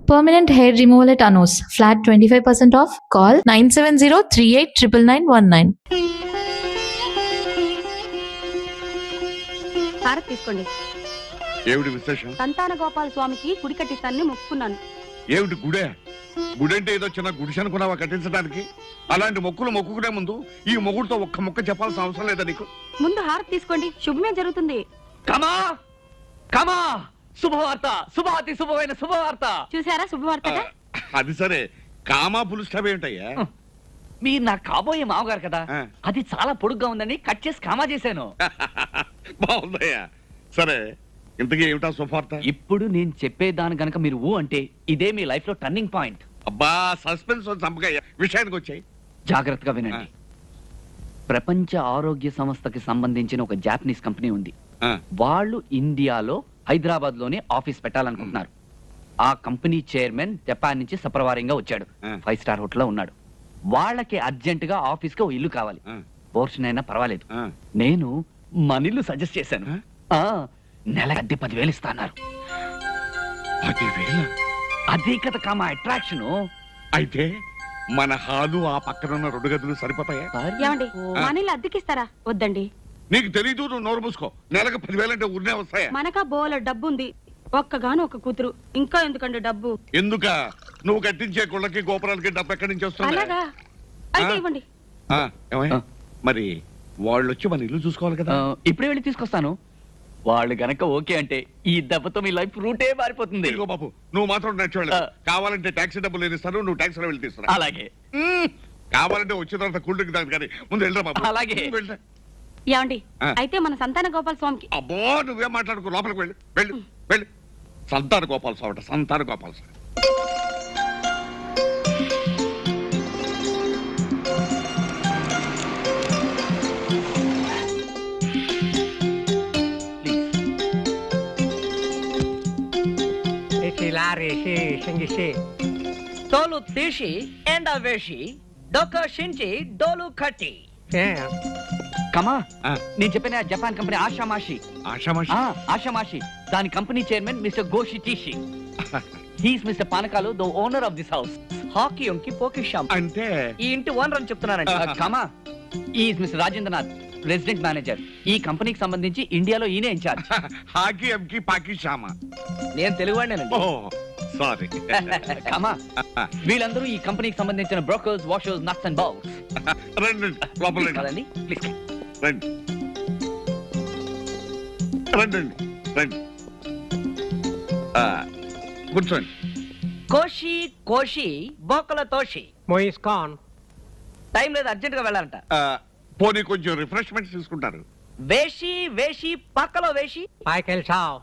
Permanent hair removal at Anos. Flat 25% off. Call 970-389919. హారతి తీసుకోండి. ఏమిటి విశేషం? సంతాన గోపాల స్వామికి గుడి కట్టిస్తానని మొక్కుకున్నాను. ఏమిటి గుడే? గుడంటే ఏదో చిన్న గుడిసె అనుకున్నావా కట్టించడానికి? అలాంటి మొక్కులు మొక్కుకునే ముందు ఈ మొగుడుతో ఒక్క మొక్క చెప్పాల్సిన అవసరం లేదా నీకు? ముందు హారతి తీసుకోండి, శుభమే జరుగుతుంది. కమా కమా శుభవార్త, శుభాతి శుభమైన శుభవార్త. చూసారా శుభవార్తగా? అది సరే, కామా పులుస్టాప్ ఏంటయ్యా? మీరు నా కాబోయే మామగారు కదా, ఆ. అది చాలా పొడుగ్గా ఉందని కట్ చేసి కామా చేశాను. బాగుందయ్యా. సరే, ఇంతకీ ఏమిటా శుభవార్త? ఇప్పుడు నేను చెప్పేదాని గనక మీరు ఊ అంటే ఇదే మీ లైఫ్ లో టర్నింగ్ పాయింట్. అబ్బా, సస్పెన్స్ చంపకయ్యా, విషయానికి వచ్చాయి. జాగ్రత్తగా వినండి. ప్రపంచ ఆరోగ్య సంస్థకి సంబంధించిన ఒక జాపనీస్ కంపెనీ ఉంది. వాళ్ళు ఇండియాలో హైదరాబాద్ లోనే ఆఫీస్ పెట్టాలనుకుంటున్నారు. ఆ కంపెనీ చైర్మన్ జపాన్ నుంచి సపరవారంగా వచ్చాడు. 5 స్టార్ హోటల్ లో ఉన్నాడు. వాళ్ళకి అర్జెంట్ గా ఆఫీస్ కి ఓ ఇల్లు కావాలి. పోర్షన్ అయినా పర్వాలేదు. నేను మన ఇల్లు సజెస్ట్ చేశాను. నెల అద్దె 10,000 ఇస్తాన్నారు. 10,000? అదే కదా కామా అట్రాక్షన్. అయితే మన హాలు ఆ పక్కన ఉన్న 2 గదులు సరిపోతాయా? ఏమండి, మనీళ్ళు అద్దెకిస్తారా? వద్దండి. నీకు తెలీదు, నువ్వు నోరు మూసుకో. నెలకు 10,000 అంటే ఊరినే వస్తాయా? మనకా బోల డబ్బు ఉంది, ఒక్కగాను ఒక కూతురు, ఇంకా ఎందుకండి డబ్బు? ఎందుక? నువ్వు కట్టించే గుళ్ళకి గోపురాలకి డబ్బు ఎక్కడి నుంచి వస్తుంది? అలాగా? అయితే ఇవ్వండి. మరి వాళ్ళు వచ్చి మన ఇల్లు చూసుకోవాలి కదా. ఇప్పుడే వెళ్ళి తీసుకొస్తాను. వాళ్ళు గనక ఓకే అంటే ఈ దెబ్బతో మీ లైఫ్ రూటే మారిపోతుంది. ఇదిగో బాబు, నువ్వు మాత్రం నచ్చేవాళ్ళు. కావాలంటే టాక్సీ డబ్బులు నేను ఇస్తాను, నువ్వు టాక్సీలో వెళ్ళి తీసుకురా. అలాగే. కావాలంటే వచ్చిన తర్వాత కూల్ డ్రింక్ తాగు, కానీ ముందు వెళ్ళరా బాబు. అలాగే. వెళ్ళరా. ఏమండి, అయితే మన సంతాన గోపాల స్వామికి. అబ్బో, నువ్వేం మాట్లాడుకో, లోపలికి వెళ్ళు వెళ్ళు వెళ్ళు. సంతాన గోపాల స్వామి అంట, సంతాన గోపాల స్వామి. తోలు తీసి ఎండ వేసి డొక్క షించి డోలు కట్టి. కమా, నేను చెప్పిన జపాన్ కంపెనీ ఆషామాషి. ఆషామాషి? ఆషామాషి. దాని కంపెనీ చైర్మన్ మిస్టర్ గోషి టీషి. He's mister Panakalu, the owner of this house. హాకీ ఉంకి పోకిషాం అంటే ఈ ఇంటి ఓనర్ అని చెప్తున్నానండి. కమా, is mister Rajendranath, resident manager. ఈ కంపెనీకి సంబంధించి ఇండియాలో ఈయనే ఇన్ఛార్జ్. హాకీ ఎంకి పాకి షామా. నేను తెలుగువాడినేనండి. సారీ. కమా, వీళ్ళందరూ ఈ కంపెనీకి సంబంధించిన brokers, washers, nuts and bowls. రండి లోపల కదండి, ప్లీజ్ రండి రండి రండి. కూర్చోండి. కోషి కోషి బోకల తోషి. మోయిస్ ఖాన్. టైం లేదు, అర్జెంట్ గా వెళ్ళాలంట. పోనీ కొంచెం రిఫ్రెష్మెంట్స్ తీసుకుంటారు. వేషి వేషి పక్కలో వేషి. పైకెళ్ళి చావ్.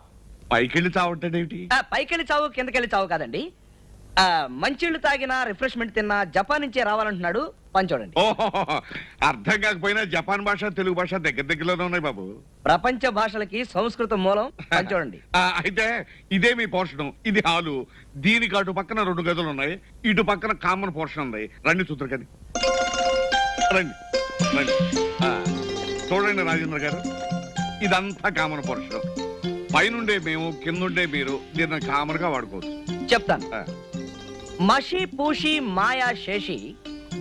పైకెళ్ళి చావుంటాడేమిటి? పైకెళ్ళి చావు కిందకెళ్ళి చావు కాదండి. మంచిళ్ళు తాగినా రిఫ్రెష్మెంట్ తిన్నా జపాన్ నుంచే రావాలంటున్నాడు. పని చూడండి. ఓహో, అర్థం కాకపోయినా జపాన్ భాష తెలుగు భాష దగ్గరలోనే ఉన్నాయి బాబు. ప్రపంచ భాషలకి సంస్కృతం మూలం. పని చూడండి. అయితే ఇదే మీ పోర్షన్. ఇది హాలు. దీనికి అటు పక్కన 2 గదులు ఉన్నాయి, ఇటు పక్కన కామన్ పోర్షన్ ఉంది. రండి చూద్దరు కానీ. రండి రండి. చూడండి రాజేంద్ర గారు, ఇదంతా కామన్ పోర్షన్. పైనుండే మేము, కిందుండే మీరు. దీన్ని కామన్ గా వాడుకోవచ్చు. చెప్తాను. మషి పూషి మాయా శేషి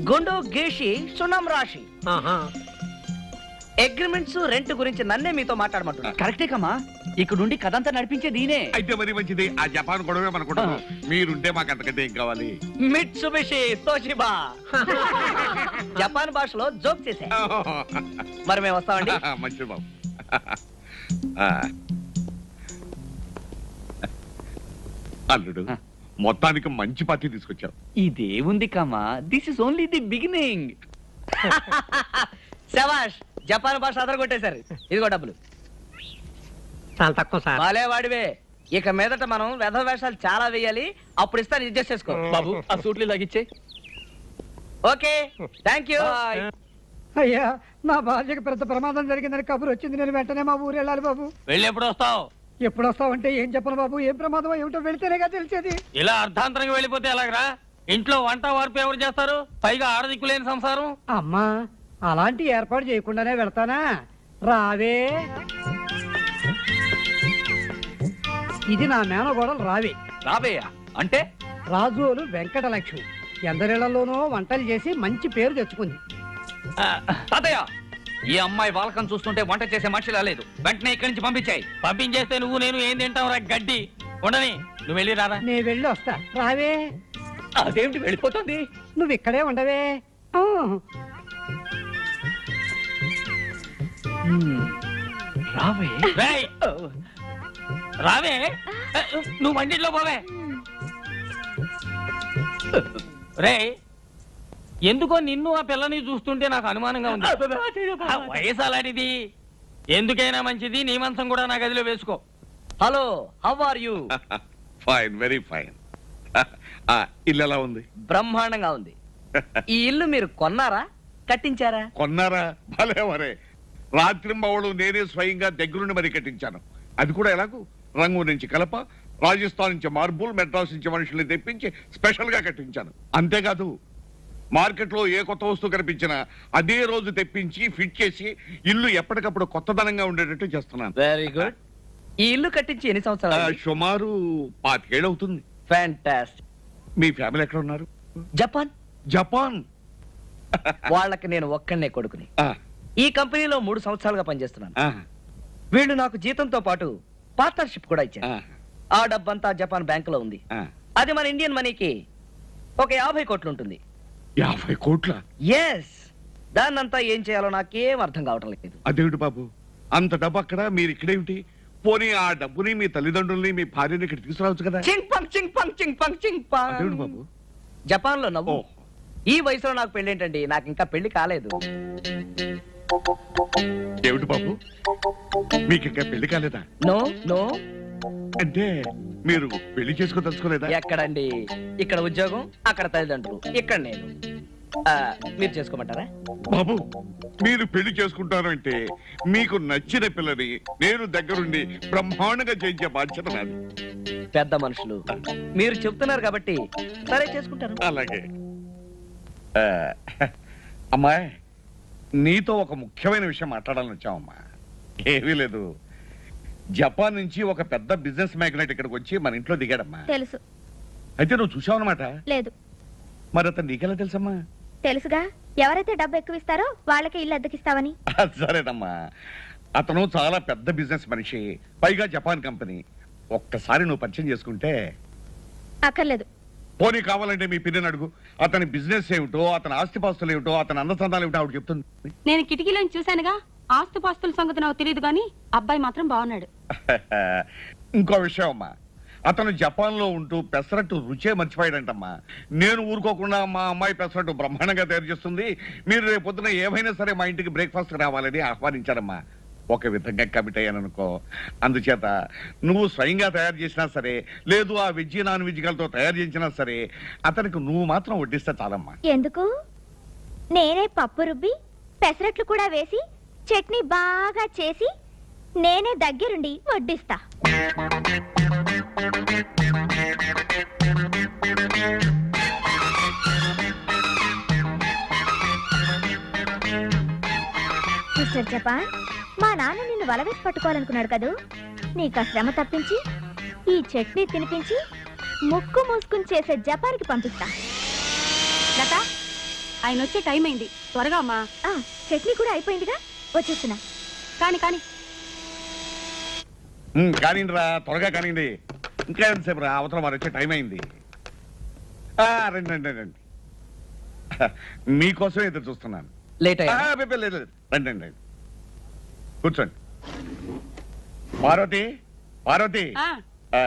గుండు గీషి సున్నం రాశి. అగ్రిమెంట్స్, రెంట్ గురించి నన్నే మీతో మాట్లాడమంటున్నా. కరెక్టే కమా, ఇక్కడ నుండి కథంతా నడిపించేది ఈయనే. అయితే మరి మంచిది. ఆ జపాన్ గొడవే మనకుంటాం. మీరుంటే మాకు అంతకంటే ఏం కావాలి? Mitsubishi Toshiba. జపాన్ భాషలో జోక్ చేసే. మరి మేము వస్తామండి. మంచిది బాబు. అల్లుడు, మొత్తానికి మంచి పార్టీ తీసుకొచ్చావు. ఇదేముంది కమా, this is only the beginning. శభాష్, జపాన్ భాష అదరగొట్టేశారు. ఇదిగో డబ్బులు. చాలా తక్కువ సార్. బాలే వాడివే. ఇక మీదట మనం వెధ వేషాలు చాలా వేయాలి. అప్పుడు ఇస్తాను, అడ్జస్ట్ చేసుకో. బాబు, ఆ సూట్లు లాగిచ్చే. Okay, thank you. అయ్యా, నా భార్యకి పెద్ద ప్రమాదం జరిగిందని కబురు వచ్చింది. నేను వెంటనే మా ఊరు వెళ్ళాలి బాబు. వెళ్ళి ఎప్పుడు వస్తావు? ఎప్పుడు వస్తావంటే ఏం చెప్పను బాబు. ఏం ప్రమాదం ఏమిటో వెళితేనేగా తెలిసేది. ఇలా అర్ధాంతరంగా వెళ్ళిపోతే ఎలాగరా? ఇంట్లో వంట వార్పు ఎవరు చేస్తారు? పైగా ఆడదిక్కులేని సంసారం. అమ్మా, అలాంటి ఏర్పాటు చేయకుండానే వెళ్తానా? రావే. ఇది నా మేనగోడలు రావే. రాబేయా, అంటే రాజులు వెంకటలక్ష్మి ఎందరిళ్లలోనో వంటలు చేసి మంచి పేరు తెచ్చుకుంది. తాతయ్య, ఈ అమ్మాయి వాళ్ళకం చూస్తుంటే వంట చేసే మనిషిలా లేదు. వెంటనే ఇక్కడి నుంచి పంపించాయి. పంపించేస్తే నువ్వు నేను ఏం తింటావు రా గడ్డి. ఉండని, నువ్వు వెళ్ళి రారా. నే వెళ్ళి వస్తా. రావే. అదేమిటి వెళ్ళిపోతుంది? నువ్వు ఇక్కడే ఉండవే. ఆ. రావే. రేయ్, రావే. నువ్వు వంటిట్లో పోవే. రే, ఎందుకో నిన్ను ఆ పిల్లని చూస్తుంటే నాకు అనుమానంగా ఉంది. ఆ వయసు అలాంటిది. ఎందుకైనా మంచిది నీ మంచం కూడా నా గదిలో వేసుకో. Hello, how are you? Fine, very fine. ఇల్లు ఎలా ఉంది? బ్రహ్మాండంగా ఉంది. ఈ ఇల్లు మీరు కొన్నారా, కట్టించారా? కొన్నారా? భలేవరే. రాత్రింబవళ్ళు నేనే స్వయంగా దగ్గరుండి మరి కట్టించాను. అది కూడా ఎలాగూ రంగు నుంచి కలప, రాజస్థాన్ నుంచి మార్బుల్, మెడ్రాస్ నుంచి మనుషుల్ని తెప్పించి స్పెషల్ గా కట్టించాను. అంతేకాదు, మార్కెట్ లో ఏ కొత్త వస్తువు కనిపించినా అదే రోజు తెప్పించి ఫిట్ చేసి ఇల్లు ఎప్పటికప్పుడు కొత్తదనంగా ఉండేటట్టు చేస్తున్నాను. Very good. ఈ ఇల్లు కట్టించి ఎన్ని సంవత్సరాలు? సుమారు 25 ఏళ్ళు అవుతుంది. ఫ్యాంటాస్టిక్. మీ ఫ్యామిలీ ఎక్కడ ఉన్నారు? జపాన్. జపాన్. వాళ్ళకి నేను ఒక్కనే కొడుకుని. ఆ, ఈ కంపెనీలో 3 సంవత్సరాలుగా పనిచేస్తున్నాను. ఆ, వీళ్ళు నాకు జీతంతో పాటు పార్ట్నర్షిప్ కూడా ఇచ్చారు. ఆ, ఆ డబ్బంతా జపాన్ బ్యాంకులో ఉంది. ఆ. అది మన ఇండియన్ మనీకి ఒక 50 కోట్లు ఉంటుంది. 50 కోట్ల? ఎస్. దాన్నంతా ఏం చేయాలో నాకేం అర్థం కావటం లేదు. అదేమిటి బాబు, అంత డబ్బు అక్కడ, మీరు ఇక్కడేమిటి? పోనీ ఆ డబ్బుని మీ తల్లిదండ్రుల్ని మీ భార్యని ఇక్కడ తీసుకురావచ్చు కదా? చింగ్ పంగ్ చింగ్ పంగ్ చింగ్ పంగ్ చింగ్ అదేమిటి పంగ్. బాబు? జపాన్ లో నవ్వు. ఓ, ఈ వయసులో నాకు పెళ్లి ఏంటండి? నాకు ఇంకా పెళ్లి కాలేదు. ఏమిటి బాబు, మీకు ఇంకా పెళ్లి కాలేదా? No no. అంటే మీరు పెళ్లి చేసుకోదలుచుకోలేదా? ఎక్కడండి? ఇక్కడ ఉద్యోగం, అక్కడ తల్లిదండ్రులు, ఇక్కడ నేను. మీరు చేసుకోమంటారా? బాబు, మీరు పెళ్లి చేసుకుంటారు అంటే మీకు నచ్చిన పిల్లని నేను దగ్గరుండి బ్రహ్మాండంగా చేయించే బాధ్యత నాది. పెద్ద మనుషులు మీరు చెప్తున్నారు కాబట్టి సరే చేసుకుంటాను. అలాగే. అమ్మాయి, నీతో ఒక ముఖ్యమైన విషయం మాట్లాడాలని వచ్చామమ్మా. ఏమీ లేదు, జపాన్ నుంచి ఒక పెద్ద బిజినెస్ మ్యాగ్నెట్ ఇక్కడికి వచ్చి మన ఇంట్లో దిగాడమ్మా. తెలుసు. అయితే నువ్వు చూసావు అనమాట. లేదు. మరి అతను నీకెలా తెలుసమ్మా? తెలుసుగా, ఎవరైతే డబ్బు ఎక్కువ ఇస్తారో వాళ్ళకి ఇల్లు అద్దెకిస్తావని. సరేనమ్మా, అతను చాలా పెద్ద బిజినెస్ మనిషి, పైగా జపాన్ కంపెనీ. ఒక్కసారి నువ్వు పరిచయం చేసుకుంటే. అక్కర్లేదు. పోనీ కావాలంటే మీ పిల్లని అడుగు. అతని బిజినెస్ ఏమిటో, అతని ఆస్తిపాస్తులు ఏమిటో, అతని అందచందాలు ఏమిటో ఆవిడ చెప్తుంది. నేను కిటికీలోని చూశానుగా. ఆస్తుపాస్తుల సంగతి నాకు తెలియదు కానీ అబ్బాయి మాత్రం బాగున్నాడు. ఇంకో విషయం అమ్మా, అతను జపాన్ లో ఉంటూ పెసరట్టు రుచే మర్చిపోయాడంటమ్మా. నేను ఊరుకోకుండా మా అమ్మాయి పెసరట్టు బ్రహ్మాండంగా తయారు చేస్తుంది, మీరు రేపు పొద్దున ఏమైనా సరే మా ఇంటికి బ్రేక్ఫాస్ట్ రావాలని ఆహ్వానించారమ్మా. ఒక విధంగా కమిట్ అయ్యాననుకో. అందుచేత నువ్వు స్వయంగా తయారు చేసినా సరే, లేదు ఆ వెజ్ నాన్ వెజ్ తో తయారు చేసినా సరే, అతనికి నువ్వు మాత్రం వడ్డిస్తే చాలమ్మా. ఎందుకు? నేనే పప్పు రుబ్బి పెసరట్లు కూడా వేసి చట్నీ బాగా చేసి నేనే దగ్గరుండి వడ్డిస్తా. మిస్టర్ జపాన్, మా నాన్న నిన్ను వలవేసి పట్టుకోవాలనుకున్నాడు కదూ. నీకు ఆ శ్రమ తప్పించి ఈ చట్నీ తినిపించి ముక్కు మూసుకుని చేసే జపాన్కి పంపిస్తా. లత, ఆయన వచ్చే టైం అయింది, త్వరగా అమ్మా. చట్నీ కూడా అయిపోయిందిగా, వచ్చేస్తున్నా. కాని కాని కానివ్వండి రా, త్వరగా కానివ్వండి. ఇంకా ఎంతసేపు రా, అవతల వారు వచ్చే టైం అయింది. రండి రండి రండి, మీకోసం ఎదురు చూస్తున్నాను. లేట్ అయ్యా? లేదు, రండి రండి రండి, కూర్చోండి. పార్వతి, పార్వతి, ఆ,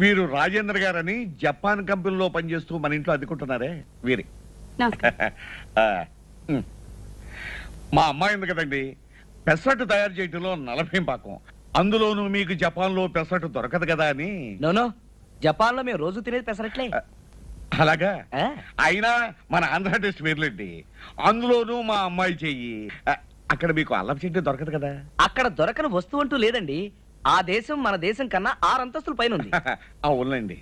వీరు రాజేంద్ర గారని జపాన్ కంపెనీలో పనిచేస్తూ మన ఇంట్లో అద్దుకుంటున్నారే వీరి. నమస్కారం. మా అమ్మాయి ఉంది కదండి, పెసరట్టు తయారు చేయటంలో 40 పాకం. అందులోనూ మీకు జపాన్ లో పెసరట్టు దొరకదు కదా అని. నో, జపాన్ లో మేము రోజు తినేది పెసరట్లే. అలాగా? ఆ. అయినా మన ఆంధ్ర టెస్ట్ వేర్లేండి, అందులోనూ మా అమ్మాయి చెయ్యి. అక్కడ మీకు అల్లం చెట్టు దొరకదు కదా. అక్కడ దొరకని వస్తువు అంటూ లేదండి. ఆ దేశం మన దేశం కన్నా 6 అంతస్తుల పైన ఉంది. అవునండి,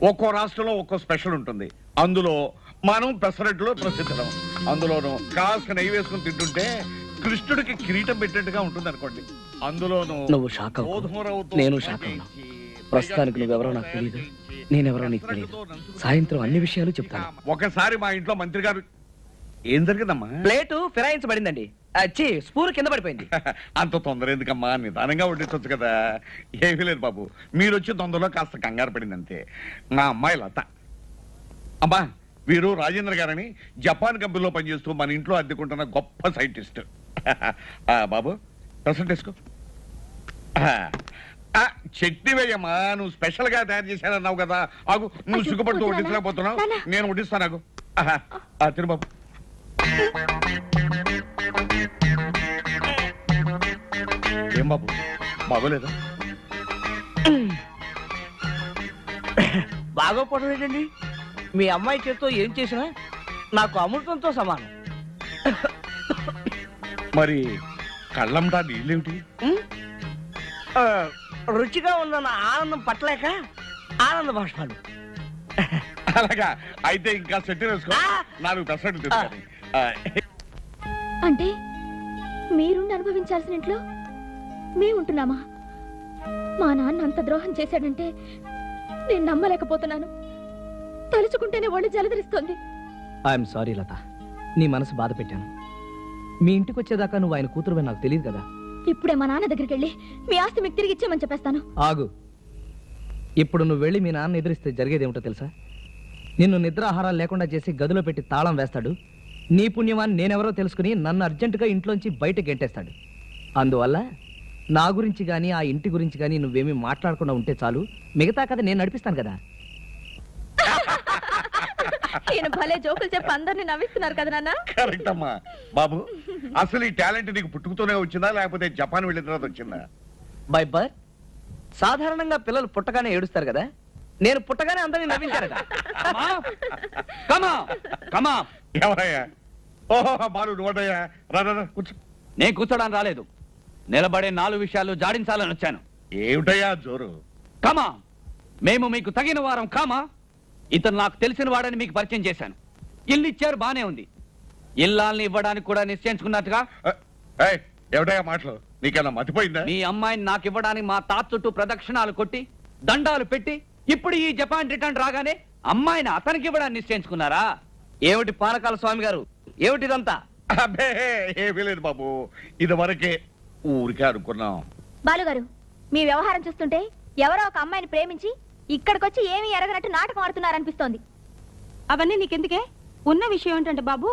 ఒక్కో రాష్ట్రంలో ఒక్కో స్పెషల్ ఉంటుంది. అందులో మనం పెసరట్టులో ప్రసిద్ధం. అందులోనూ కాస్త నెయ్యి వేసుకుని తింటుంటే కృష్ణుడికి కిరీటం పెట్టినట్టుగా ఉంటుంది అనుకోండి. అందులోనూ నువ్వు షాక్ అవ్వు. గోధుమ రవ్వతో నేను షాక్ అవ్వను. ప్రస్తుతానికి నువ్వెవరో నాకు తెలియదు. నేనెవరో నీకు తెలియదు. సాయంత్రం అన్ని విషయాలు చెప్తాను. ఒకసారి మా ఇంట్లో మంత్రి గారు ఏం జరిగిందమ్మా? ప్లేటు ఫిరాయించబడిందండి. అచ్చి స్పూన్ కింద పడిపోయింది. అంత తొందర ఎందుకమ్మా? నిదానంగా వడ్డించవచ్చు కదా. ఏమీ లేదు బాబు, మీరు వచ్చి తొందరలో కాస్త కంగారు పడింది అంతే. నా అమ్మాయి లత. అమ్మా, వీరు రాజేంద్ర గారని జపాన్ కంపెనీలో పనిచేస్తూ మన ఇంట్లో అద్దెకుంటున్న గొప్ప సైంటిస్ట్. బాబు ప్రసెంట్ వేసుకో. చట్నీ వేయమ్మా, నువ్వు స్పెషల్ గా తయారు చేశానన్నావు కదా. ఆగు, నువ్వు సిగ్గుపడుతూ వడ్డించలేకపోతున్నావు, నేను వడ్డిస్తాను. ఆగు. తిరు బాబు. ఏం బాబు, బాగోలేదా? బాగోపోవడం ఏంటండి? మీ అమ్మాయి చేత్తో ఏం చేసినా నాకు అమృతంతో సమానం. మరి కళ్ళంటా నీళ్ళేమిటి? రుచిగా ఉన్న నా ఆనందం పట్టలేక ఆనంద భాష్పాలు. అలాగా అయితే ఇంకా సెట్ వేసుకో. 4 పెసరట్లు తీసుకొని. అంటే మీరుండి అనుభవించాల్సిన ఇంట్లో మేము ఉంటున్నామా? మా నాన్న అంత ద్రోహం చేశాడంటే నేను నమ్మలేకపోతున్నాను. తలుచుకుంటేనే ఒళ్ళు జలదరిస్తోంది. ఐఎమ్ సారీ లత, నీ మనసు బాధ పెట్టాను. మీ ఇంటికి వచ్చేదాకా నువ్వు ఆయన కూతురువే నాకు తెలియదు కదా. ఇప్పుడే మా నాన్న దగ్గరికి వెళ్ళి మీ ఆస్తి మీకు తిరిగి ఇచ్చేయమని చెప్పేస్తాను. ఆగు. ఇప్పుడు నువ్వు వెళ్ళి మీ నాన్న ఎదురిస్తే జరిగేదేమిటో తెలుసా? నిన్ను నిద్రాహారాలు లేకుండా చేసి గదిలో పెట్టి తాళం వేస్తాడు. నీ పుణ్యమాన్ని నేనెవరో తెలుసుకుని నన్ను అర్జెంటుగా ఇంట్లోంచి బయటకు గెంటేస్తాడు. అందువల్ల నా గురించి కానీ ఆ ఇంటి గురించి కానీ నువ్వేమీ మాట్లాడకుండా ఉంటే చాలు. మిగతా కథ నేను నడిపిస్తాను కదా. ఈయన భలే జోకులు చెప్పి అందరిని నవ్విస్తున్నారు కదా నాన్న. కరెక్ట్ అమ్మా. బాబు, అసలు ఈ టాలెంట్ నీకు పుట్టుకుతూనే వచ్చిందా లేకపోతే జపాన్ వెళ్ళిన తర్వాత వచ్చిందా? బై బర్త్ సాధారణంగా పిల్లలు పుట్టగానే ఏడుస్తారు కదా. నేను పుట్టగానే అందరినీ నవ్వించారట. ఎవరయ్యా? ఓహో, బాలు నువ్వయ్యా. రా కూర్చో. నేను కూర్చోడానికి రాలేదు, నిలబడే 4 విషయాలు జాడించాలని వచ్చాను. ఏమిటయ్యా జోరు? కమా, మేము మీకు తగిన వారం. కామా, ఇతను నాకు తెలిసిన వాడని మీకు పరిచయం చేశాను. ఇల్లు ఇచ్చారు, బానే ఉంది. ఇల్లాల్ని ఇవ్వడానికి కూడా నిశ్చయించుకున్నట్టుగా. ఏమిటయ్యా మాటలు? నీకన్నా మతిపోయిందా? మీ అమ్మాయిని నాకు ఇవ్వడానికి మా తాత చుట్టూ ప్రదక్షిణాలు కొట్టి దండాలు పెట్టి ఇప్పుడు ఈ జపాన్ రిటర్న్ రాగానే అమ్మాయిని అతనికి ఇవ్వడానికి నిశ్చయించుకున్నారా? ఏమిటి పానకాల స్వామి గారు, ఏమిటిదంతా? అబ్బే ఏమీ లేదు బాబు, ఇది వరకే ఊరికే అనుకున్నాం. బాలుగారు, మీ వ్యవహారం చూస్తుంటే ఎవరో ఒక అమ్మాయిని ప్రేమించి ఇక్కడికొచ్చి ఏమీ ఎరగనట్టు నాటకం ఆడుతున్నారనిపిస్తోంది. అవన్నీ నీకెందుకే? ఉన్న విషయం ఏంటంటే బాబు,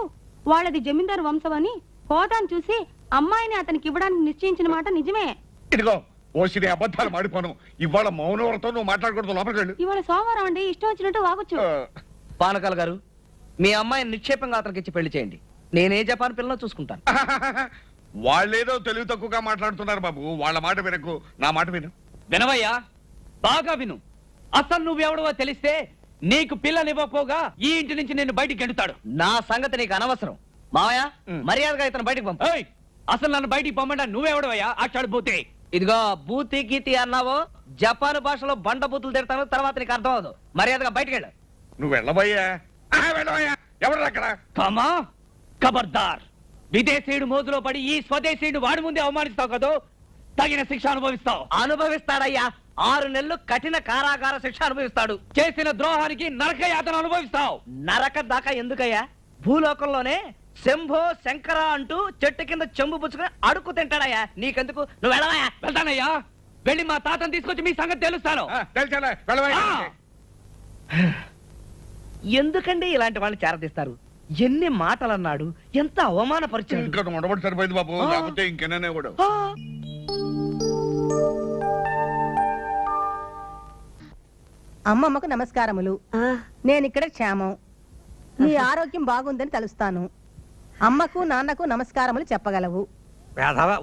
వాళ్ళది జమీందారు వంశం అని హోదాను చూసి అమ్మాయిని అతనికి ఇవ్వడానికి నిశ్చయించిన మాట నిజమే. ఇదిగో ఓసిరి అబద్ధాలు మాడిపోను. ఇవాళ మౌనవ్రతం నువ్వు మాట్లాడకూడదు, లోపలికి వెళ్ళు. ఇవాళ సోమవారం అండి, ఇష్టం వచ్చినట్టు వాగొచ్చు. పానకాల గారు, మీ అమ్మాయిని నిక్షేపంగా అతనికి ఇచ్చి పెళ్లి చేయండి. నేనే జపాన్ పిల్లలో చూసుకుంటాను. వాళ్ళేదో తెలివి తక్కువగా మాట్లాడుతున్నారు బాబు. వాళ్ళ మాట వినకు, నా మాట విను. వినవయ్యా, బాగా విను. అసలు నువ్వెవడవో తెలిస్తే నీకు పిల్లనివ్వకపోగా ఈ ఇంటి నుంచి నేను బయటికి గెంటుతాడు. నా సంగతి నీకు అనవసరం. మావయ్య, మర్యాదగా ఇతను బయటికి పంపు. అసలు నన్ను బయటికి పంపడా నువ్వెవడవయ్యా? ఆచాడు పోతే ఇదిగో బూతి గీతి అన్నావో జపాన్ భాషలో బండ బూతులు తిడతాను, తర్వాత నీకు అర్థం అవదు. మర్యాదగా బయటికి వెళ్ళు. నువ్వు వెళ్ళబోయ్యా, వెళ్ళబోయ్యా. ఎవరు అక్కడ? కమా, ఖబర్దార్. విదేశీయుడు మోజులో పడి ఈ స్వదేశీయుడు వాడి ముందే అవమానిస్తావు కదా, తగిన శిక్ష అనుభవిస్తావు. అనుభవిస్తాడయ్యా, 6 నెలలు కఠిన కారాగార శిక్ష అనుభవిస్తాడు. చేసిన ద్రోహానికి నరక యాతన అనుభవిస్తావు. నరక దాకా ఎందుకయ్యా? భూలోకంలోనే శంభో శంకర అంటూ చెట్టు కింద చెంబు పుచ్చుకుని అడుక్కు తింటాడయ్యా. నీకెందుకు, నువ్వు వెళ్ళవయ్యా. వెళ్తానయ్యా, వెళ్ళి మా తాతను తీసుకొచ్చి మీ సంగతి తెలుస్తాను. ఎందుకండి ఇలాంటి వాళ్ళని చేరదీస్తారు? ఎన్ని మాటలు అన్నాడు, ఎంత అవమానపరిచాడు. ఇంకా ఉండబడి సరిపోయింది బాబు, లేకపోతే ఇంకెనే కూడా. అమ్మమ్మకు నమస్కారములు. నేనిక్కడ క్షేమం. నీ ఆరోగ్యం బాగుందని తలుస్తాను. అమ్మకు నాన్నకు నమస్కారములు చెప్పగలవు.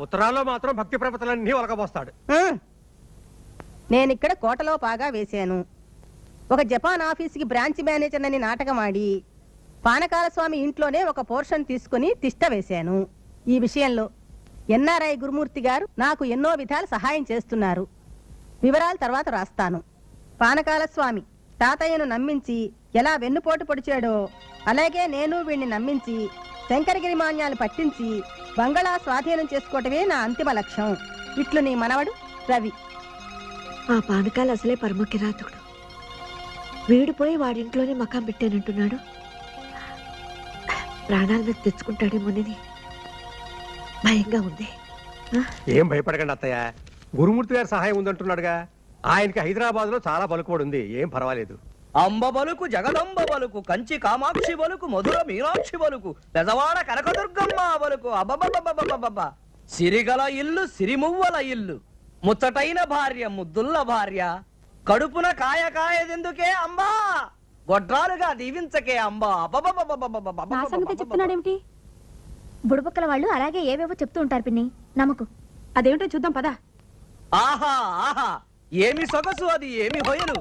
ఉత్తరాల్లో మాత్రం భక్తి ప్రపతలన్నీ ఒలకబోస్తాడు. నేనిక్కడ కోటలో పాగా వేశాను. ఒక జపాన్ ఆఫీసుకి బ్రాంచ్ మేనేజర్ అని నాటకం ఆడి పానకాల స్వామి ఇంట్లోనే ఒక పోర్షన్ తీసుకుని తిష్ట వేశాను. ఈ విషయంలో ఎన్ఆర్ఐ గురుమూర్తి గారు నాకు ఎన్నో విధాలు సహాయం చేస్తున్నారు. వివరాలు తర్వాత రాస్తాను. పానకాల స్వామి తాతయ్యను నమ్మించి ఎలా వెన్నుపోటు పొడిచాడో అలాగే నేను వీణ్ణి నమ్మించి శంకరగిరి మాన్యాలు పట్టించి బంగళా స్వాధీనం చేసుకోవటమే నా అంతిమ లక్ష్యం. ఇట్లు నీ మనవడు రవి. ఆ పానకాలు అసలే పరమ కిరాతకుడు. వీడిపోయి వాడింట్లోనే మకాం పెట్టానంటున్నాడు. ప్రాణాల మీద తెచ్చుకుంటాడేమోనని భయంగా ఉంది. ఏం భయపడకండి అత్తయ్య, గురుమూర్తి గారి సహాయం ఉందంటున్నాడుగా. ఆయనకి హైదరాబాద్ లో చాలా పలుకుబడి ఉంది, ఏం పర్వాలేదు. అంబ బలుకు, జగదంబ బలుకు, కంచి కామాక్షి బలుకు, మధుర మీనాక్షి బలుకు, పెదవాడ కనకదుర్గమ్మ బలుకు. అబ్బబ్బబ్బబ్బబ్బబ్బ! సిరిగల ఇల్లు, సిరిమువ్వల ఇల్లు, ముచ్చటైన భార్య, ముద్దుల్ల భార్య, కడుపున కాయ కాయదెందుకే అంబా, గొడ్రాలుగా దీవించకే అంబా. నా సంగతి చెప్తున్నాడేమిటి? బుడబుక్కల వాళ్ళు అలాగే ఏవేవో చెప్తూ ఉంటారు పిన్ని, నమ్మకు. అదేమిటో చూద్దాం పదా. ఆహా ఆహా, ఏమి సొగసు అది, ఏమి హొయలు.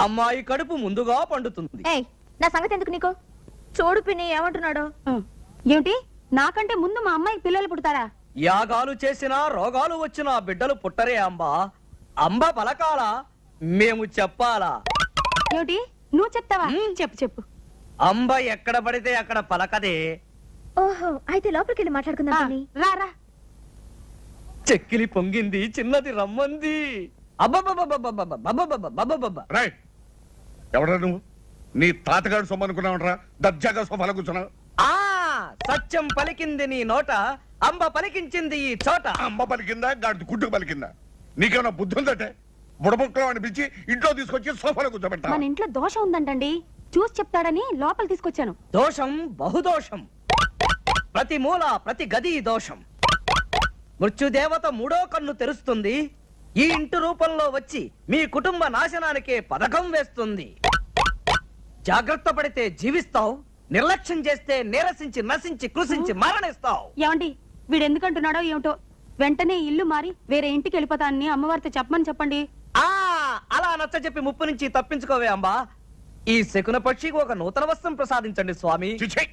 అమ్మాయి కడుపు ముందుగా పండుతుంది. ఏయ్, నా సంగతి ఎందుకు నీకు? చూడు పిన్ని ఏమంటున్నాడు. ఏమిటి, నాకంటే ముందు మా అమ్మాయికి పిల్లలు పుడతారా? యాగాలు చేసినా రోగాలు వచ్చినా బిడ్డలు పుట్టరే అంబా. అంబ పలకాల, మేము చెప్పాలా? ఏమిటి, నువ్వు చెప్తావా? చెప్పు చెప్పు. అంబ ఎక్కడ పడితే అక్కడ పలకదే. ఓహో, అయితే లోపలికి వెళ్ళి మాట్లాడుకుందాం పిన్ని. రా రా. చెక్కిలి పొంగింది, చిన్నది రమ్మంది. అబ్బబ్బబ్బబ్బబ్బబ్బబ్బబ్బబ్బబ్బబ్బబ్బ. రైట్, ఎవరా నువ్వు? నీ తాతగాడు సొమ్ము అనుకున్నావురా, దర్జాగా సోఫాలో కూర్చున్నావు. ఆ సత్యం పలికింది నీ నోట, అంబ పలికించింది ఈ చోట. అమ్మ పలికిందా, గాడి గుడ్డుకు పలికిందా? నీకేమైనా బుద్ధి ఉందటే? బుడబుక్కలో అనిపించి ఇంట్లో తీసుకొచ్చి సోఫాలో కూర్చోబెట్టా. మన ఇంట్లో దోషం ఉందంటండి, చూసి చెప్తాడని లోపల తీసుకొచ్చాను. దోషం బహుదోషం, ప్రతి మూల ప్రతి గది దోషం. మృత్యుదేవత మూడో కన్ను తెరుస్తుంది, ఈ ఇంటి రూపంలో వచ్చి మీ కుటుంబ నాశనానికే పథకం వేస్తుంది. జాగ్రత్త పడితే జీవిస్తావు, నిర్లక్ష్యం చేస్తే నీరసించి నశించి కృషించి మరణిస్తావు. ఏమండి, వీడు ఎందుకంటున్నాడో ఏమిటో. వెంటనే ఇల్లు మారి వేరే ఇంటికి వెళ్ళిపోతానని అమ్మవారితో చెప్పమని చెప్పండి. ఆ అలా నచ్చ చెప్పి ముప్పు నుంచి తప్పించుకోవే అంబా. ఈ శకున పక్షికి ఒక నూతన వస్త్రం ప్రసాదించండి స్వామి. చిచ్చే,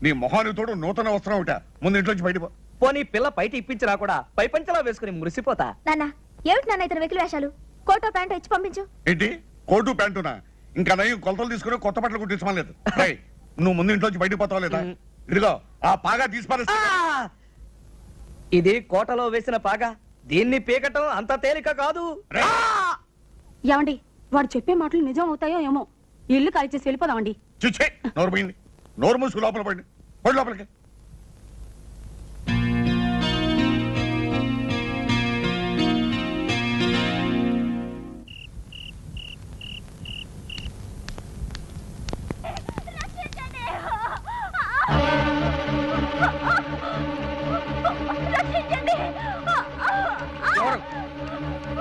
నీ మొహానికి తోడు నూతన వస్త్రం ఒకట. ముందు ఇంట్లోంచి బయట పో. పోనీ పిల్ల బయట ఇప్పించినా కూడా పై పంచలా వేసుకుని మురిసిపోతా. నాన్న, ఏమిటి నాన్న ఇతను వెకిలి వేషాలు? కోటో ప్యాంటు ఇచ్చి పంపించు. ఏంటి, కోటు ప్యాంటునా? ఇంకా నయ్యం కొలతలు తీసుకుని కొత్త బట్టలు కుట్టించమలేదు. నువ్వు ముందు ఇంట్లోంచి బయటకు పోతావు లేదా? ఇదిగో ఆ పాగా తీసుకుని. ఇది కోటలో వేసిన పాగా, దీన్ని పీకటం అంత తేలిక కాదు. ఏమండి, వాడు చెప్పే మాటలు నిజం అవుతాయో ఏమో. ఇల్లు ఖాళీ చేసి వెళ్ళిపోదామండి. చిచ్చే, నోరు పోయింది. నోరు మూసుకు లోపల పడి పడి లోపలికి.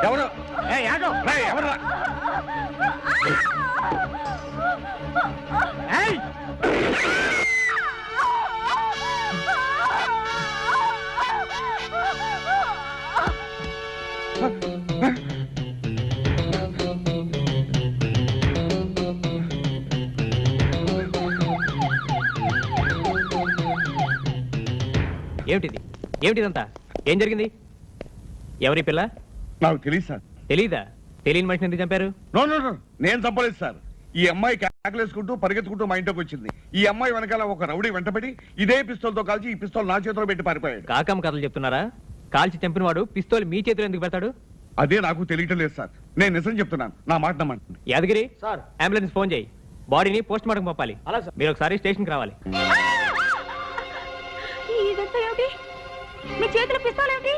ఎవరు ఎవరు? ఏమిటిది, ఏమిటిదంతా? ఏం జరిగింది? ఎవరి పిల్ల? నాకు తెలియదు సార్. తెలీదా? తెలియని మనిషిని ఎందుకు చంపారు? నో నో నో, నేను చంపలేదు సార్. ఈ అమ్మాయి కేకలేసుకుంటూ పరిగెత్తుకుంటూ మా ఇంట్లోకి వచ్చింది. ఈ అమ్మాయి వెనకాల ఒక రౌడీ వెంటబడి ఇదే పిస్తోల్తో కాల్చి ఈ పిస్తోల్ నా చేతిలో పెట్టి పారిపోయాడు. కాకమ్మ కథలు చెప్తున్నారా? కాల్చి చంపిన వాడు పిస్తోల్ మీ చేతిలో ఎందుకు పెడతాడు? అదే నాకు తెలియటం లేదు సార్. నేను నిజం చెప్తున్నాను, నా మాట నమ్మండి. యాదగిరి సార్, అంబులెన్స్ ఫోన్ చేయి. బాడీని పోస్ట్ మార్టం పంపాలి. మీరు ఒకసారి స్టేషన్కి రావాలి. ఇదంతా ఏమిటి? మీ చేతిలో పిస్తోల్ ఏమిటి?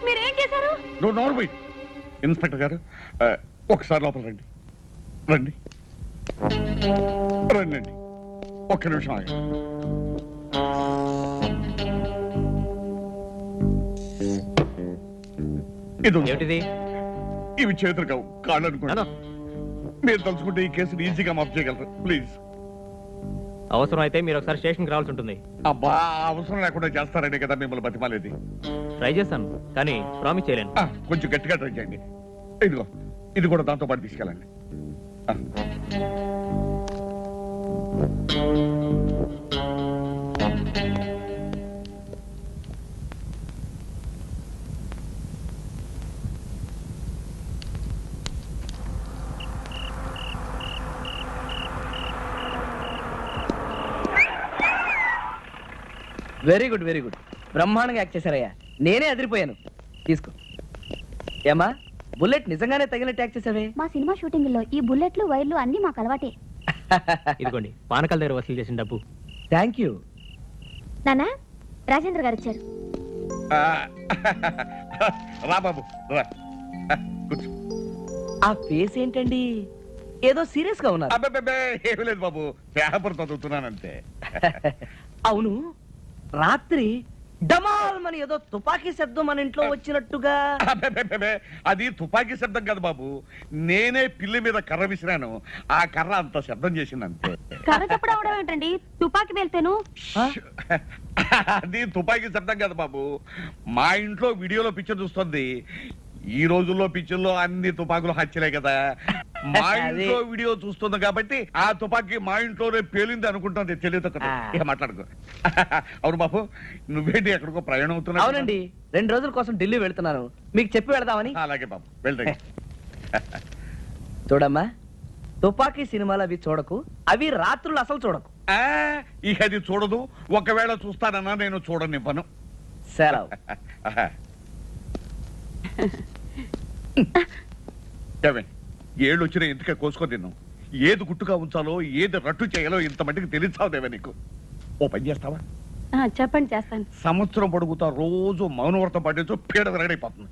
మీరేం చేశారు? నువ్వు నోరు పోయి. ఇన్స్పెక్టర్ గారు, ఒకసారి లోపల రండి. రండి రండి, ఒక్క నిమిషం ఆగండి. ఏమిటిది? ఇవి చేతులు కావు, కాళ్ళు అనుకోండి. మీరు తలుచుకుంటే ఈ కేసుని ఈజీగా మాఫ్ చేయగలరు. ప్లీజ్. అవసరం అయితే మీరు ఒకసారి స్టేషన్కి రావాల్సి ఉంటుంది. అబ్బా, అవసరం లేకుండా చేస్తారనే కదా మిమ్మల్ని బతిమాలేది. ట్రై చేస్తాను, కానీ ప్రామిస్ చేయలేను. కొంచెం గట్టిగా ట్రై చేయండి. ఇదిగో, ఇది కూడా దాంతో పాటు తీసుకెళ్ళండి. Very good, very good. బ్రహ్మాండంగా యాక్ట్ చేశారయ్యా. నేనే అదిరిపోయాను. తీసుకో. ఏమా, బుల్లెట్ నిజంగానే తగిన ట్యాక్ చేసావే. మా సినిమా షూటింగ్ లో ఈ బుల్లెట్లు వైర్లు అన్ని మాకు అలవాటే. ఇదిగోండి పానకాల దగ్గర వసూలు చేసిన డబ్బు. Thank you. నానా రాజేంద్ర గారు వచ్చారు. రా బాబు రా. కూర్చో. ఆ ఫేస్ ఏంటండి, ఏదో సీరియస్ గా ఉన్నారు. అబ్బే ఏమీ లేదు బాబు, పేపర్ చదువుతున్నానంతే. అవును, రాత్రి డమాల్ మన ఏదో తుపాకీ శబ్దం మన ఇంట్లో వచ్చినట్టుగా. అబ్బే అది తుపాకీ శబ్దం కాదు బాబు, నేనే పిల్లి మీద కర్ర విసిరాను, ఆ కర్ర అంత శబ్దం చేసింది అంతే. కర్ర చప్పుడు అవడం ఏంటండి, తుపాకి వెళ్తేను. అది తుపాకీ శబ్దం కాదు బాబు, మా ఇంట్లో వీడియోలో పిక్చర్ చూస్తుంది. ఈ రోజుల్లో పిక్చర్లో అన్ని తుపాకులు హత్యలే కదా, మా ఇంట్లో వీడియో చూస్తుంది కాబట్టి ఆ తుపాకీ మా ఇంట్లోనే పేలింది అనుకుంటుంది. తెలియదు కదా, ఇక మాట్లాడుకో. అవును బాబు, నువ్వేంటి ఎక్కడికో ప్రయాణం అవుతున్నావు? అవునండి, 2 రోజుల కోసం ఢిల్లీ వెళ్తున్నాను, మీకు చెప్పి వెళదామని. అలాగే బాబు, వెళ్తా. చూడమ్మా, తుపాకీ సినిమాలు అవి చూడకు, అవి రాత్రులు అసలు చూడకు. ఇక అది చూడదు, ఒకవేళ చూస్తానన్నా నేను చూడనివ్వను. సెలవు. ఏళ్ళు వచ్చినా ఎందుకే కోసుకో తిన్నావు, ఏది గుట్టుగా ఉంచాలో ఏది రట్టు చేయాలో ఇంత మట్టికి తెలిసావుదేవా నీకు. ఓ పని చేస్తావా? చెప్పండి, చేస్తాను. సంవత్సరం పొడుగుతా రోజు మౌనవ్రతం పాటించు, పీడ విరగడైపోతుంది.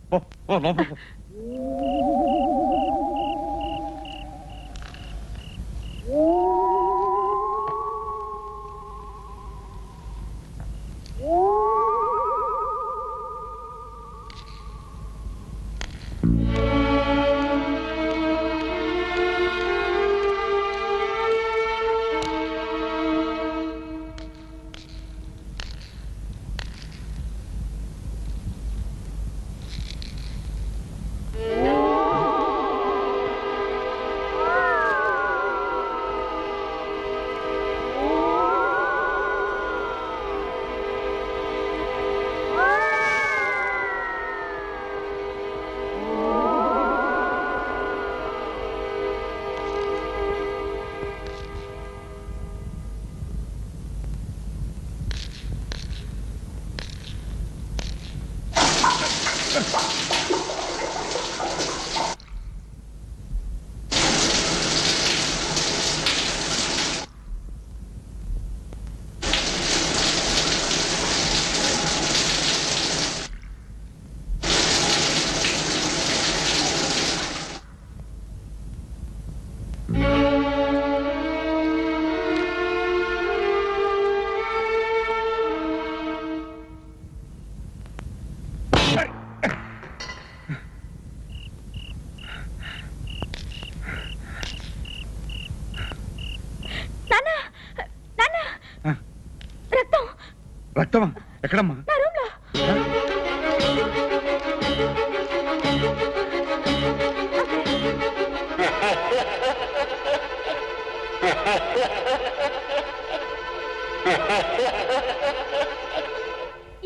రక్తమా? ఎక్కడమ్మా?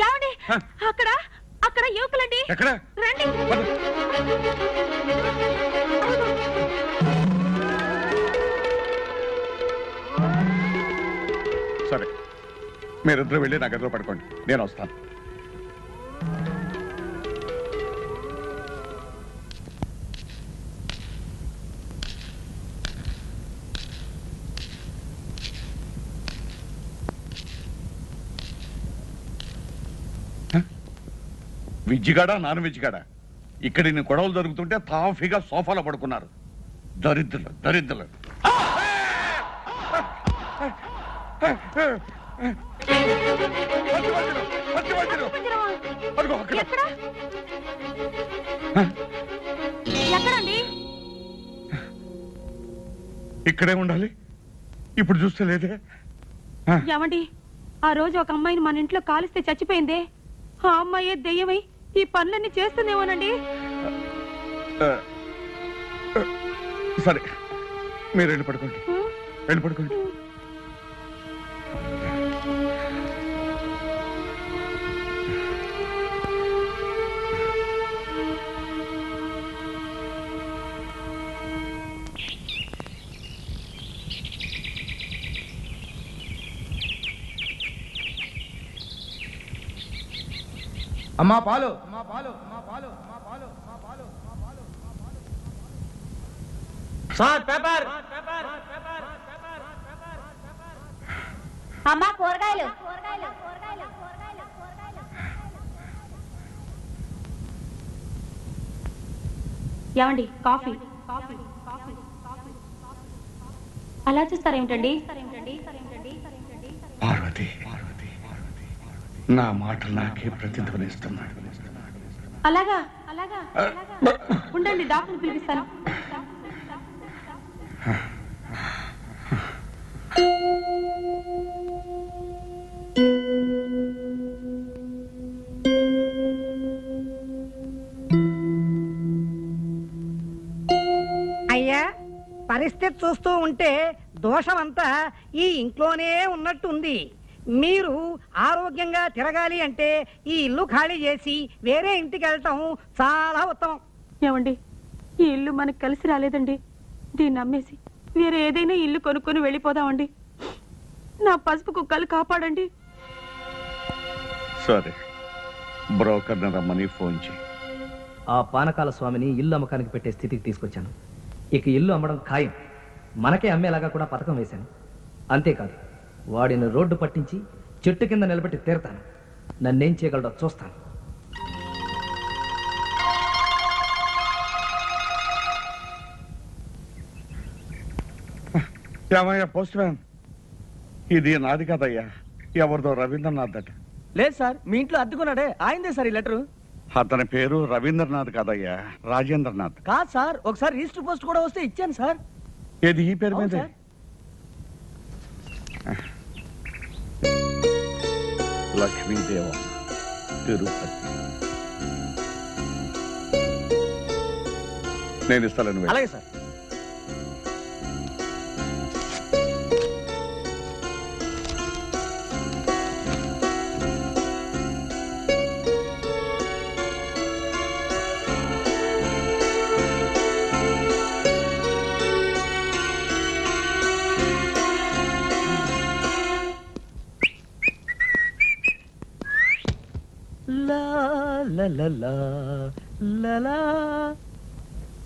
ఏమండి, అక్కడ అక్కడ యువకులండి. ఎక్కడ? రండి. సరే, మీరిద్దరు వెళ్ళి నా గదిలో పడుకోండి, నేను వస్తాను. విజ్జిగాడా నాన్ వెజ్జిగాడా? ఇక్కడ ఇన్ని గొడవలు జరుగుతుంటే తాఫీగా సోఫాలో పడుకున్నారు. దరిద్రులు దరిద్రులు. ఎక్కడండి? ఇక్కడే ఉండాలి, ఇప్పుడు చూస్తే లేదే. ఏమండి, ఆ రోజు ఒక అమ్మాయిని మన ఇంట్లో కాలిస్తే చచ్చిపోయిందే, ఆ అమ్మాయే దెయ్యమై ఈ పనులన్నీ చేస్తుందేమోనండి. సరే, మీరు వెళ్ళి పడుకోండి, వెళ్ళి పడుకోండి. అమ్మా పాలు, అమ్మా పాలు, అమ్మా పాలు, అమ్మా పాలు, అమ్మా పాలు, అమ్మా పాలు, అమ్మా పాలు. Sir paper. అమ్మా కూరగాయలు. ఏమండి కాఫీ. అలా చూస్తారేమిటండి? పార్వతి నా మాటలు నాకే ప్రతిధ్వనిస్తున్నాడు. అలాగా ఉండండి, డాక్టర్ పిలిపిస్తాను. అయ్యా, పరిస్థితి చూస్తూ ఉంటే దోషమంతా ఈ ఇంట్లోనే ఉన్నట్టుంది. మీరు ఆరోగ్యంగా తిరగాలి అంటే ఈ ఇల్లు ఖాళీ చేసి వేరే ఇంటికి వెళ్ళటం చాలా ఉత్తమం. ఏమండి, ఈ ఇల్లు మనకు కలిసి రాలేదండి. దీన్ని అమ్మేసి వేరే ఏదైనా ఇల్లు కొనుక్కొని వెళ్ళిపోదామండి. నా పసుపు కుక్కలు కాపాడండి. సరే, బ్రోకర్ని రమ్మని ఫోన్ చేయి. ఆ పానకాల స్వామిని ఇల్లు అమ్మకానికి పెట్టే స్థితికి తీసుకొచ్చాను. ఇక ఇల్లు అమ్మడం ఖాయం. మనకే అమ్మేలాగా కూడా పథకం వేశాను. అంతేకాదు, వాడిని రోడ్డు పట్టించి చెట్టు కింద నిలబెట్టి తీరతాను. నన్నేం చేయగలడో చూస్తాను. ఏమయ్యా పోస్ట్ మ్యాన్, ఇది నాది కాదయ్యా, ఎవరిదో రవీంద్రనాథ్ అట. లేదు సార్, మీ ఇంట్లో అద్దుకున్నాడే ఆయనదే సార్ ఈ లెటరు. అతని పేరు రవీంద్రనాథ్ కాదయ్యా, రాజేంద్రనాథ్. కాదు సార్, ఒకసారి రిజిస్టర్ పోస్ట్ కూడా వస్తే ఇచ్చాను సార్. ఏది ఈ పేరు మీద? లక్ష్మీదేవం, తిరుపతి. నేను ఇస్తాను. అలాగే సార్.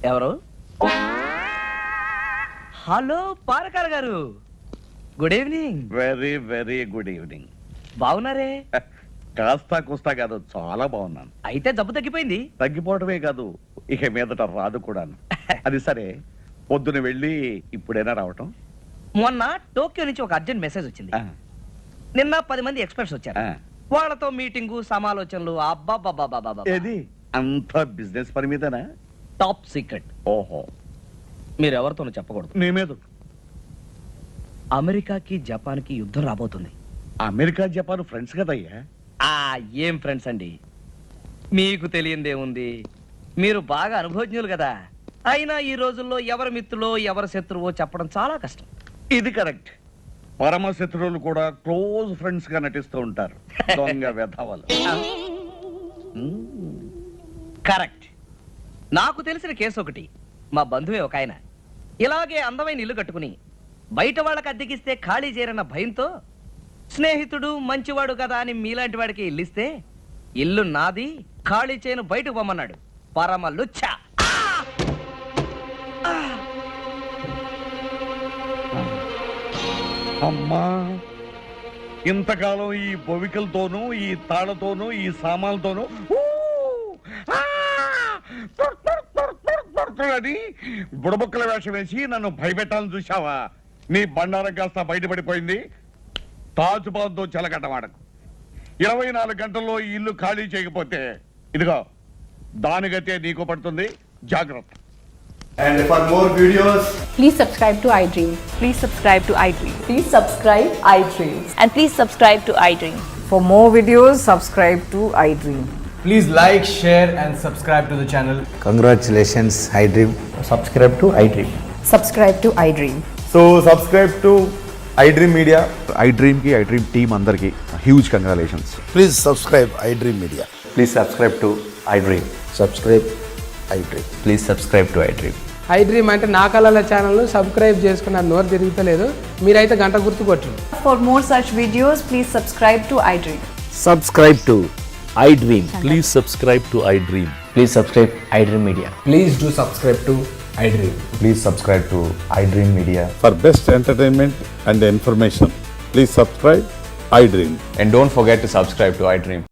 ఎవరు? హలో పారకాల గారు, good evening. Very very good evening. బాగున్నారే? కాస్తా కుస్తా కాదు, చాలా బాగున్నాను. అయితే జబ్బు తగ్గిపోయింది? తగ్గిపోవటమే కాదు, ఇక మీదట రాదు కూడాను. అది సరే, పొద్దున వెళ్ళి ఇప్పుడైనా రావటం? మొన్న టోక్యో నుంచి ఒక అర్జెంట్ మెసేజ్ వచ్చింది. నిన్న 10 మంది ఎక్స్పర్ట్స్ వచ్చారు. వాళ్ళతో మీటింగు, సమాలోచనలు. అబ్బాబాబాబాబా, ఏది అంత బిజినెస్ పని మీదనా? Top secret. ఓహో, మీరు ఎవరితోనూ చెప్పకూడదు. నీ మీద. అమెరికాకి జపాన్కి యుద్ధం రాబోతుంది. అమెరికా జపాన్ ఫ్రెండ్స్ కదయ్యా. ఏం ఫ్రెండ్స్ అండి, మీకు తెలియందేముంది. మీరు బాగా అనుభవజ్ఞులు కదా. అయినా ఈ రోజుల్లో ఎవరి మిత్రులో ఎవరి శత్రువో చెప్పడం చాలా కష్టం. ఇది కరెక్ట్. పరమ శత్రువులు కూడా క్లోజ్ ఫ్రెండ్స్ గా నటిస్తూ ఉంటారు. దొంగ వెధవలు. కరెక్ట్. నాకు తెలిసిన కేసు ఒకటి. మా బంధువే ఒక ఆయన ఇలాగే అందమైన ఇల్లు కట్టుకుని బయట వాళ్ళకి అద్దెకిస్తే ఖాళీ చేయరన్న భయంతో స్నేహితుడు మంచివాడు కదా అని మీలాంటి వాడికి ఇల్లిస్తే ఇల్లు నాది, ఖాళీ చేయను, బయటకు పొమ్మన్నాడు. పరమ లుచ్చ. అమ్మా, ఇంతకాలం ఈ బొవికలతోనూ, ఈ తాళతోనూ, ఈ సామాన్లతోనూ అని బుడబొక్కల వేషం వేసి నన్ను భయపెట్టాలని చూశావా? నీ బండారం కాస్త బయటపడిపోయింది. తాజుబాతో చెలకట్టవాడకు. 24 గంటల్లో ఈ ఇల్లు ఖాళీ చేయకపోతే ఇదిగో దానిగతే నీకు పడుతుంది. జాగ్రత్త. And for more videos, Please subscribe to iDream. Please subscribe to iDream. Please subscribe iDream. And please subscribe to iDream. For more videos, subscribe to iDream. please like, share and subscribe to the channel. Congratulations, iDream. Subscribe to iDream. Subscribe to iDream. So subscribe to iDream Media. iDream ki iDream team andarki huge congratulations. Please subscribe iDream Media. Please subscribe to iDream. Subscribe iDream. Please subscribe to iDream. iDream అంటే నా కళల channel subscribe చేసుకున్న నోరు తిరుగుతలేదు. మీరైతే గంట గుర్తు కొట్టండి. For more such videos, please subscribe to iDream. Subscribe to iDream. Please subscribe to iDream. Please subscribe iDream Media. Please do subscribe to iDream. Please subscribe to iDream Media. For best entertainment and information, please subscribe iDream. And don't forget to subscribe to iDream.